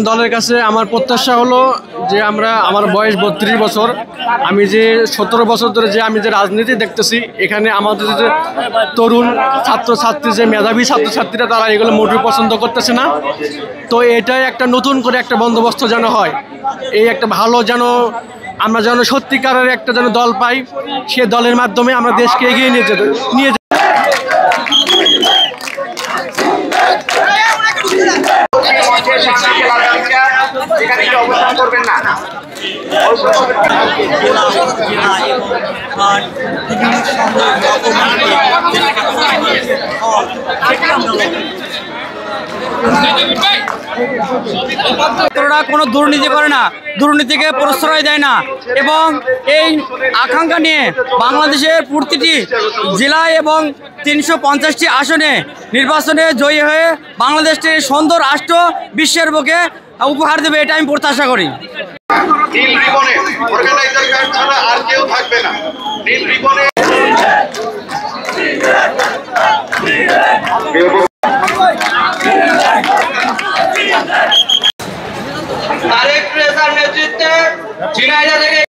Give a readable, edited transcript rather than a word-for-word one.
দলের কাছে আমার প্রত্যাশা হলো যে আমার বয়স 32 বছর, আমি যে 17 বছর ধরে আমি যে রাজনীতি দেখতেছি, এখানে আমাদের যে তরুণ ছাত্রছাত্রী, যে মেধাবী ছাত্রছাত্রীরা, তারা এগুলো মোটেও পছন্দ করতেছে না। তো এটাই একটা নতুন করে একটা বন্দোবস্ত যেন হয়, এই একটা ভালো আমরা যেন সত্যিকারের একটা দল পাই, সে দলের মাধ্যমে আমরা দেশকে এগিয়ে নিয়ে যেতে কোনো দুর্নীতি করে না, দুর্নীতিকে প্রশ্রয় দেয় না, এবং এই আকাঙ্ক্ষা নিয়ে বাংলাদেশের প্রতিটি জেলায় এবং 350টি আসনে নির্বাচনে জয়ী হয়ে বাংলাদেশকে সুন্দর রাষ্ট্র বিশ্বের বুকে উপহার দেবে, এটা আমি প্রত্যাশা করি। নীল রিবনে অর্গানাইজার কার্ড ছাড়া আর কেউ থাকবে না। নীল রিবনে তারেক রেজার নেতৃত্বে ঝিনাইদহ থেকে